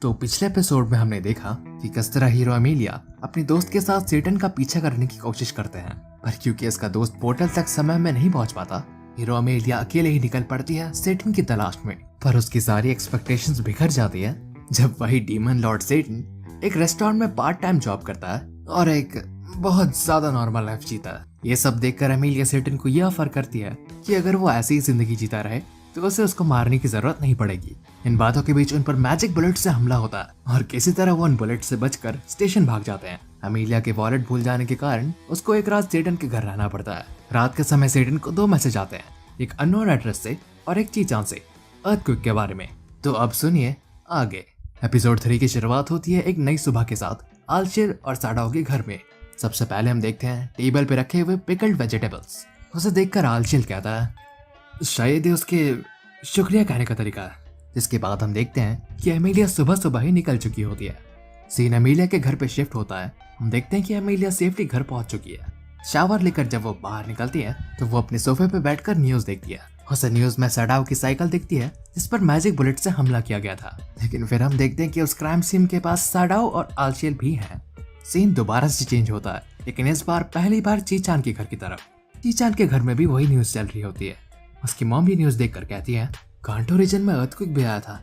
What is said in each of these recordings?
तो पिछले एपिसोड में हमने देखा कि किस तरह हीरो एमिलिया अपने दोस्त के साथ सेटन का पीछा करने की कोशिश करते हैं, पर क्योंकि इसका दोस्त पोर्टल तक समय में नहीं पहुंच पाता, हीरो एमिलिया अकेले ही निकल पड़ती है सेटन की तलाश में। पर उसकी सारी एक्सपेक्टेशंस बिखर जाती है जब वही डीमन लॉर्ड सेटन एक रेस्टोरेंट में पार्ट टाइम जॉब करता है और एक बहुत ज्यादा नॉर्मल लाइफ जीता है। ये सब देखकर एमिलिया सेटन को यह ऑफर करती है कि अगर वो ऐसी ही जिंदगी जीता रहे तो उसे उसको मारने की जरूरत नहीं पड़ेगी। इन बातों के बीच उन पर मैजिक बुलेट से हमला होता है और किसी तरह वो उन बुलेट से बचकर स्टेशन भाग जाते हैं। एमिलिया के वॉलेट भूल जाने के कारण उसको एक रात सेटन के घर रहना पड़ता है। रात के समय सेटन को 2 मैसेज आते हैं, एक अननोन एड्रेस से और एक चीचान से अर्थक्वेक के बारे में। तो अब सुनिए आगे। एपिसोड 3 की शुरुआत होती है एक नई सुबह के साथ आल्शिर और साडाओ के घर में। सबसे पहले हम देखते हैं टेबल पे रखे हुए पिकल्ड वेजिटेबल्स। उसे देखकर आल्शिर कहता है शायद ये उसके शुक्रिया कहने का तरीका है। जिसके बाद हम देखते हैं कि एमिलिया सुबह सुबह ही निकल चुकी होती है। सीन एमिलिया के घर पे शिफ्ट होता है। हम देखते हैं कि एमिलिया सेफ्टी घर पहुंच चुकी है। शावर लेकर जब वो बाहर निकलती है तो वो अपने सोफे पे बैठकर न्यूज देखती है। उसे न्यूज में साडाओ की साइकिल दिखती है जिस पर मैजिक बुलेट से हमला किया गया था। लेकिन फिर हम देखते हैं कि उस क्राइम सीन के पास साडाओ और आल्शिर भी हैं। सीन दोबारा से चेंज होता है, लेकिन इस बार पहली बार चीचान के घर की तरफ। चीचान के घर में भी वही न्यूज चल रही होती है। उसकी मॉम भी न्यूज देखकर कहती है कांटो रीजन में अर्थक्वेक भी आया था,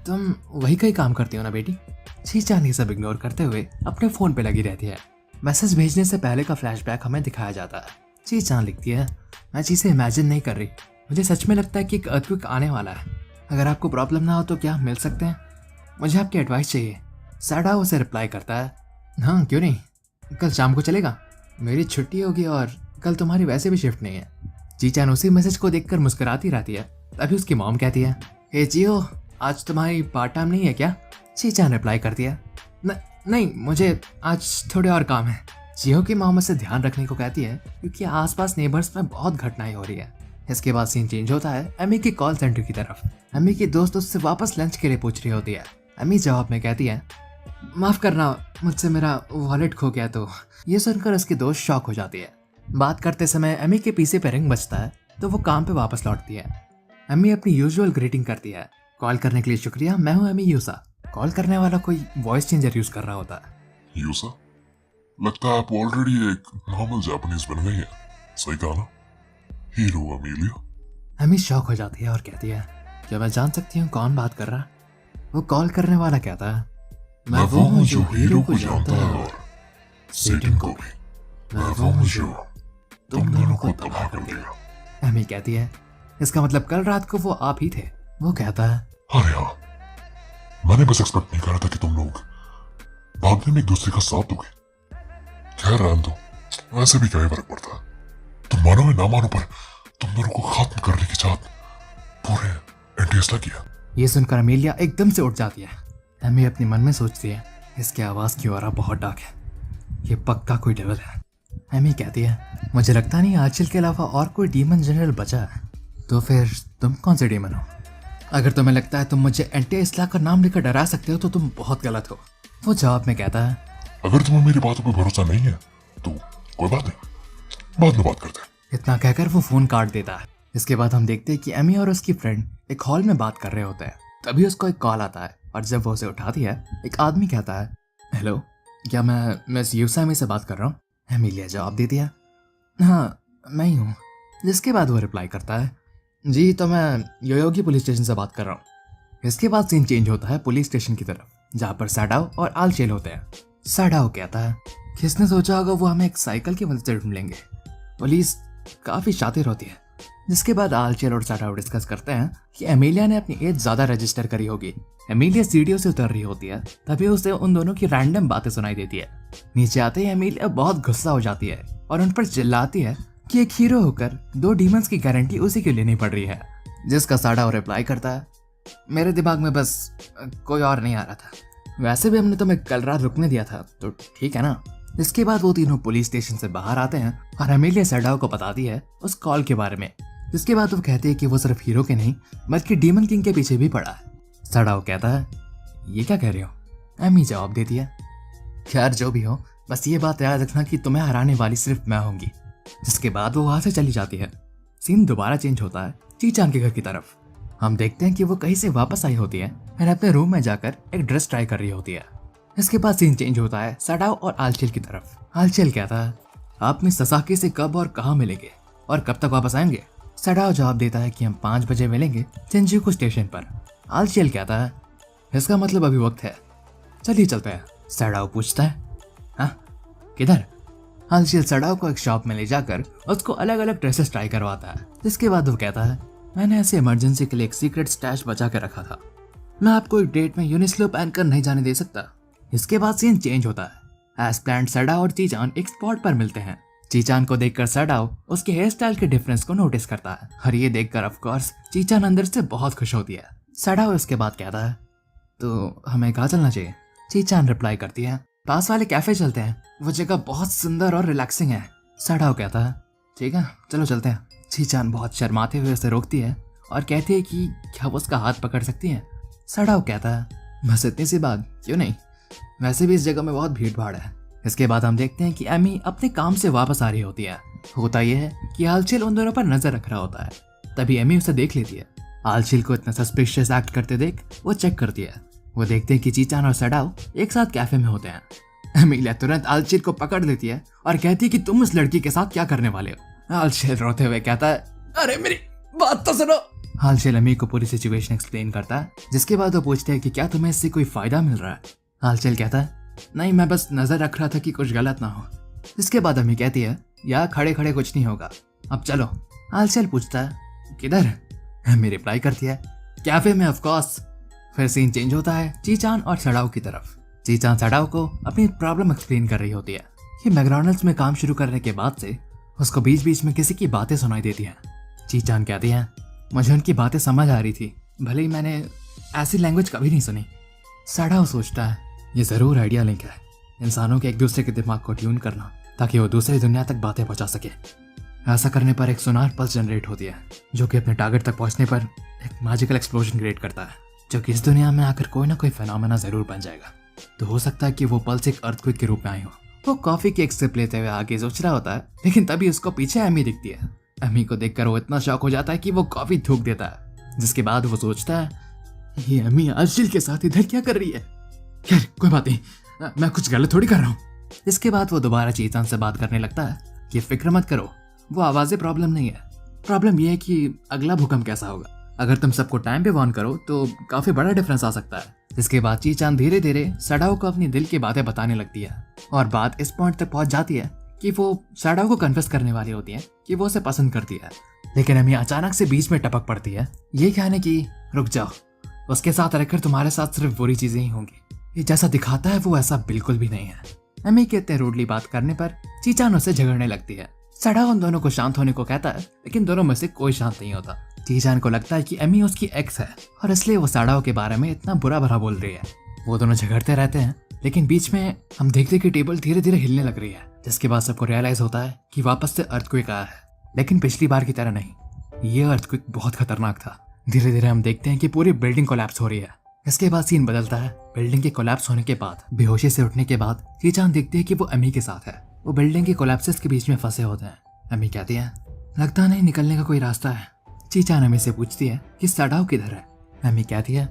तुम वही कहीं काम करती हो ना बेटी। चीचान ये सब इग्नोर करते हुए अपने फोन पे लगी रहती है। मैसेज भेजने से पहले का फ्लैशबैक हमें दिखाया जाता है। चीचान लिखती है मैं चीजें इमेजिन नहीं कर रही, मुझे सच में लगता है कि एक अर्थक्वेक आने वाला है। अगर आपको प्रॉब्लम ना हो तो क्या मिल सकते हैं, मुझे आपकी एडवाइस चाहिए। साडाओ उसे रिप्लाई करता है हाँ क्यों नहीं, कल शाम को चलेगा, मेरी छुट्टी होगी और कल तुम्हारी वैसे भी शिफ्ट नहीं है। चीचान उसी मैसेज को देखकर मुस्कुराती रहती है। तभी उसकी मॉम कहती है हे जियो, आज तुम्हारी पार्ट टाइम नहीं है क्या? चीचान रिप्लाई करती है नहीं, मुझे आज थोड़े और काम है। जियो की मॉम उसे ध्यान रखने को कहती है क्योंकि आसपास नेबर्स में बहुत घटनाएं हो रही है। इसके बाद सीन चेंज होता है एमी की कॉल सेंटर की तरफ। एमी की दोस्त उससे वापस लंच के लिए पूछ रही होती है। एमी जवाब में कहती है माफ करना, मुझसे मेरा वॉलेट खो गया। तो ये सुनकर उसकी दोस्त शॉक हो जाती है। बात करते समय एमी के पीछे पे रिंग बजता है तो वो काम पे वापस लौटती है। एमी अपनी यूजुअल ग्रीटिंग करती है कॉल करने के लिए शुक्रिया, मैं हूँ एमी यूसा। कॉल करने वाला कोई वॉइस चेंजर यूज कर रहा होता है। यूसा, लगता है आप ऑलरेडी एक नॉर्मल जापानीज बन गई है, सही कहा ना? Hero Emilia. एमी शॉक हो जाती है और कहती है क्या मैं जान सकती हूँ कौन बात कर रहा है? वो कॉल करने वाला कहता है मैं वो हूँ जो हीरो को जानता है और सेटन को भी। मैं वो हूँ जो तुम दोनों को तबाह कर दिया। एमी कहती है इसका मतलब कल रात को वो आप ही थे? वो कहता है अरे हाँ, मैंने बस एक्सपेक्ट नहीं करा था कि तुम लोग बाद में एक दूसरे का साथ दोगे। खैर रहने दो, वैसे भी क्या ही फर्क पड़ता है, तुम मानो या ना मानो, पर तुम दोनों को खत्म करने की चाहत पूरे एंटीएसला किया। ये सुनकर एमिलिया एकदम से उठ जाती है। एमी अपने मन में सोचती है इसके आवाज की ऑरा बहुत डार्क है, ये पक्का कोई डेविल है। एमी कहती है मुझे लगता नहीं आंचल के अलावा और कोई डीमन जनरल बचा है। तो फिर तुम कौन से डीमन हो? अगर तुम्हें लगता है तुम मुझे एंटी-इस्ला का नाम लेकर डरा सकते हो तो तुम बहुत गलत हो। वो जवाब में कहता है अगर तुम्हें मेरी बातों पर भरोसा नहीं है तो कोई बात नहीं, बाद में बात करते हैं। इतना कहकर वो फोन काट देता है। इसके बाद हम देखते हैं कि एमी और उसकी फ्रेंड एक हॉल में बात कर रहे होते हैं। तभी उसको एक कॉल आता है और जब वो उसे उठाती है एक आदमी कहता है हेलो, क्या मैं मिस यूसा से बात कर रहा हूँ? एमिलिया जवाब देती है हाँ मैं ही हूँ। जिसके बाद वो रिप्लाई करता है जी, तो मैं योयोगी पुलिस स्टेशन से बात कर रहा हूँ। इसके बाद सीन चेंज होता है पुलिस स्टेशन की तरफ जहाँ पर साडाओ और आल्शिर होते हैं। साडाओ कहता है किसने सोचा होगा वो हमें एक साइकिल की मदद से ढूंढ लेंगे, पुलिस काफी शातिर होती है। जिसके बाद आल्शिर और साडाओ डिस्कस करते हैं कि एमिलिया ने अपनी एज ज्यादा रजिस्टर करी होगी। एमिलिया सीढ़ियों से उतर रही होती है, तभी उसे उन दोनों की रैंडम बातें सुनाई देती है। नीचे आते ही एमिलिया बहुत गुस्सा हो जाती है और उन पर चिल्लाती है कि एक हीरो होकर 2 डीमंस की गारंटी उसी के लेनी पड़ रही है। जिसका साडाओ रिप्लाई करता है मेरे दिमाग में बस कोई और नहीं आ रहा था, वैसे भी हमने तुम्हें कल रात रुकने दिया था तो ठीक है ना। इसके बाद वो तीनों पुलिस स्टेशन से बाहर आते हैं और एमिलिया साडाओ को बताती है उस कॉल के बारे में। जिसके बाद वो कहती है कि वो सिर्फ हीरो के नहीं बल्कि डीमन किंग के पीछे भी पड़ा है। साडाओ कहता है ये क्या कह रहे हो? एमी जवाब देती है खैर जो भी हो, बस ये बात याद रखना कि तुम्हें हराने वाली सिर्फ मैं होंगी। जिसके बाद वो वहां से चली जाती है। सीन दोबारा चेंज होता है चीचान के घर की तरफ। हम देखते हैं कि वो कहीं से वापस आई होती है और अपने रूम में जाकर एक ड्रेस ट्राई कर रही होती है। इसके बाद सीन चेंज होता है सडाओ और आलचेल की तरफ। आलचेल कहता है, आप मिस ससाकी से कब और कहाँ मिलेंगे और कब तक वापस आएंगे? सडाओ जवाब देता है कि हम 5 बजे मिलेंगे चिंजुकू स्टेशन पर। आलचेल कहता है, इसका मतलब अभी वक्त है, चलिए चलते हैं। सडाओ पूछता है, हाँ किधर? आलचेल सडाओ को एक शॉप में ले जाकर उसको अलग अलग ड्रेसेस ट्राई करवाता है। जिसके बाद वो कहता है, मैंने ऐसे इमरजेंसी के लिए एक सीक्रेट स्टैश बचा के रखा था, मैं आपको एक डेट में यूनिस्लो पहनकर नहीं जाने दे सकता। इसके बाद सीन चेंज होता है। एज प्लान्ड सडाओ और चीचान एक स्पॉट पर मिलते हैं। चीचान को देखकर सडाओ उसके हेयर स्टाइल के डिफरेंस को नोटिस करता है और ये देखकर ऑफ कोर्स चीचान अंदर से बहुत खुश होती है। सडाओ इसके बाद कहता है, तो हमें कहाँ चलना चाहिए? चीचान रिप्लाई करती है, पास वाले कैफे चलते हैं, वो जगह बहुत सुंदर और रिलैक्सिंग है। सडाओ कहता है, ठीक है चलो चलते हैं। चीचान बहुत शर्माते हुए उसे रोकती है और कहती है कि क्या वो उसका हाथ पकड़ सकती है? सडाओ कहता है, बस इतनी सी बात, क्यों नहीं, वैसे भी इस जगह में बहुत भीड़ भाड़ है। इसके बाद हम देखते हैं कि एमी अपने काम से वापस आ रही होती है। होता यह है कि आलचेल उन दोनों पर नजर रख रहा होता है। तभी एमी उसे देख लेती है। आलचेल को इतना सस्पिशियस एक्ट करते देख वो चेक करती है। वो देखते हैं कि चीचान और सडाओ एक साथ कैफे में होते हैं। एमिलिया तुरंत आलचेल को पकड़ लेती है और कहती है कि तुम उस लड़की के साथ क्या करने वाले हो? आलचेल रोते हुए कहता है, अरे मेरी बात तो सुनो। आलचेल एमी को पूरी सिचुएशन एक्सप्लेन करता है। जिसके बाद वो पूछते हैं कि क्या तुम्हें इससे कोई फायदा मिल रहा है? आलचेल कहता है, नहीं मैं बस नजर रख रहा था कि कुछ गलत ना हो। इसके बाद अम्मी कहती है, यार खड़े खड़े कुछ नहीं होगा, अब चलो। आलचेल पूछता है, किधर? अम्मी रिप्लाई करती है, कैफे में ऑफ कोर्स। फिर सीन चेंज होता है चीचान और सडाओ की तरफ। चीचान सडाओ को अपनी प्रॉब्लम एक्सप्लेन कर रही होती है कि मैकडॉनल्ड्स में काम शुरू करने के बाद से उसको बीच बीच में किसी की बातें सुनाई देती हैं। चीचान कहती है, मुझे उनकी बातें समझ आ रही थी, भले ही मैंने ऐसी लैंग्वेज कभी नहीं सुनी। सडाओ सोचता है, ये जरूर आइडिया लिंक है, इंसानों के एक दूसरे के दिमाग को ट्यून करना ताकि वो दूसरी दुनिया तक बातें पहुंचा सके। ऐसा करने पर एक सोनार पल्स जनरेट होती है जो कि अपने टारगेट तक पहुंचने पर एक मैजिकल एक्सप्लोजन क्रिएट करता है, जो कि इस दुनिया में आकर कोई ना कोई फेनोमेना जरूर बन जाएगा। तो हो सकता है कि वो पल्स एक अर्थक्वेक के रूप में आई हो। वो कॉफी की एक सिप लेते हुए आगे सोच रहा होता है, लेकिन तभी उसको पीछे एमी दिखती है। एमी को देखकर वो इतना शॉक हो जाता है कि वो कॉफी थूक देता है। जिसके बाद वो सोचता है, ये एमी आलचेल के साथ इधर क्या कर रही है? खैर कोई बात नहीं, मैं कुछ गलत थोड़ी कर रहा हूँ। इसके बाद वो दोबारा चीचान से बात करने लगता है कि फिक्र मत करो, वो आवाजें प्रॉब्लम नहीं है, प्रॉब्लम ये है कि अगला भूकंप कैसा होगा। अगर तुम सबको टाइम पे वार्न करो तो काफी बड़ा डिफरेंस आ सकता है। इसके बाद चीचान धीरे धीरे सडाओ को अपनी दिल की बातें बताने लगती है और बात इस पॉइंट तक पहुंच जाती है कि वो सडाओ को कन्फेस करने वाली होती है कि वो उसे पसंद करती है। लेकिन अम्मी अचानक से बीच में टपक पड़ती है, ये कहने की, रुक जाओ, उसके साथ रहकर तुम्हारे साथ सिर्फ बुरी चीजें ही होंगी, ये जैसा दिखाता है वो ऐसा बिल्कुल भी नहीं है। अम्मी के इतने रूडली बात करने पर चीचान उससे झगड़ने लगती है। सडाओ उन दोनों को शांत होने को कहता है, लेकिन दोनों में से कोई शांत नहीं होता। चीचान को लगता है कि एमी उसकी एक्स है और इसलिए वो सडाओ के बारे में इतना बुरा भरा बोल रही है। वो दोनों झगड़ते रहते हैं, लेकिन बीच में हम देखते कि टेबल धीरे धीरे हिलने लग रही है। जिसके बाद सबको रियलाइज होता है कि वापस से अर्थक्वेक आया है, लेकिन पिछली बार की तरह नहीं। ये अर्थक्वेक बहुत खतरनाक था। धीरे धीरे हम देखते हैं कि पूरी बिल्डिंग कोलैप्स हो रही है। इसके बाद सीन बदलता है। बिल्डिंग के कोलैप्स होने के बाद, बेहोशी से उठने के बाद चीचान देखती है कि वो अम्मी के साथ है। वो बिल्डिंग के कोलैप्सेस के बीच में फंसे होते हैं। अम्मी कहती है, लगता नहीं निकलने का कोई रास्ता है। चीचान अम्मी से पूछती है कि सडाओ किधर है। अम्मी कहती है,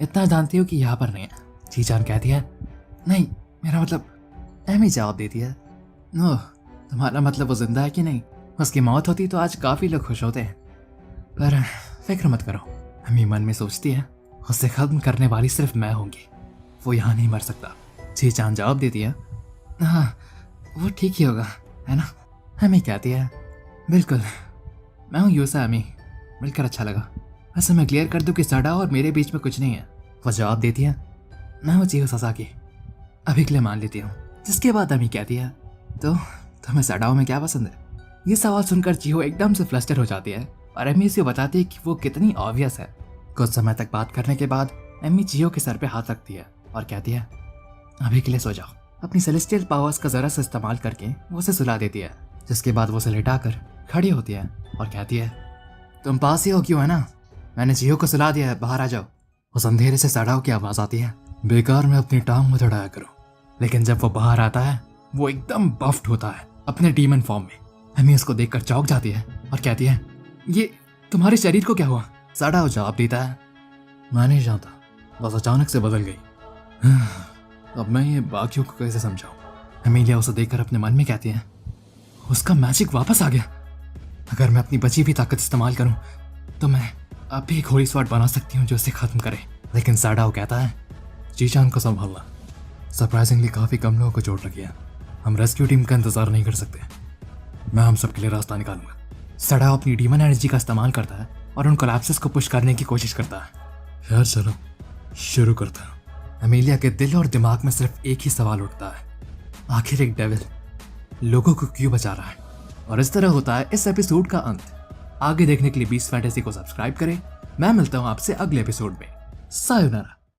इतना जानती हो कि यहाँ पर नहीं है। चीचान कहती है, नहीं मेरा मतलब। अम्मी जवाब देती है, ओह तुम्हारा मतलब वो जिंदा है कि नहीं? उसकी मौत होती तो आज काफी लोग खुश होते हैं, पर फिक्र मत करो। अम्मी मन में सोचती है, उसे खत्म करने वाली सिर्फ मैं होंगी, वो यहाँ नहीं मर सकता। चीचान जवाब देती है, हाँ वो ठीक ही होगा, है ना? अम्मी कहती है, बिल्कुल, मैं हूँ यूसा। अम्मी मिलकर अच्छा लगा। वैसे मैं क्लियर कर दूं कि सडाओ और मेरे बीच में कुछ नहीं है। वो जवाब देती है, मैं हूँ चियो ससाकी, अभी के लिए मान लेती हूँ। जिसके बाद अम्मी कहती है, तो तुम्हें सडाओ में क्या पसंद है? ये सवाल सुनकर चियो एकदम से फ्लस्टर हो जाती है और अम्मी से बताती है कि वो कितनी ऑब्वियस है। कुछ समय तक बात करने के बाद अम्मी चियो के सर पे हाथ रखती है और कहती है, अभी के लिए सो जाओ। अपनी सेलेस्टियल पावर्स का जरा सा इस्तेमाल करके वो उसे सुला देती है। जिसके बाद वो उसे लिटाकर खड़ी होती है और कहती है, तुम पास ही हो क्यों, है ना? मैंने चियो को सुला दिया है, बाहर आ जाओ। उस अंधेरे से सडाओ की आवाज आती है, बेकार में अपनी टांग मत अड़ाया करो। लेकिन जब वो बाहर आता है वो एकदम बफ्ड होता है अपने डीमन फॉर्म में। अम्मी उसको देखकर चौंक जाती है और कहती है, ये तुम्हारे शरीर को क्या हुआ? साडाओ जवाब देता है, मैं नहीं जानता, बस अचानक से बदल गई। अब मैं ये बाकियों को कैसे समझाऊं? अमेलिया उसे देखकर अपने मन में कहती है, उसका मैजिक वापस आ गया। अगर मैं अपनी बची हुई ताकत इस्तेमाल करूं तो मैं अब भी एक होली स्वॉर्ड बना सकती हूं जो इसे खत्म करे। लेकिन साडाओ कहता है, चीचान को संभालना। सरप्राइजिंगली काफी कम लोगों को चोट लगी है, हम रेस्क्यू टीम का इंतजार नहीं कर सकते। मैं हम सबके लिए रास्ता निकालूंगा। साडाओ अपनी डीमन एनर्जी का इस्तेमाल करता है और उन कोलैप्सेस को पुश करने की कोशिश करता है। यार चलो शुरू करता है। अमेलिया के दिल और दिमाग में सिर्फ एक ही सवाल उठता है, आखिर एक डेविल लोगों को क्यों बचा रहा है? और इस तरह होता है इस एपिसोड का अंत। आगे देखने के लिए बीस्ट फैंटेसी को सब्सक्राइब करें। मैं मिलता हूं आपसे अगले एपिसोड में। सायोनारा।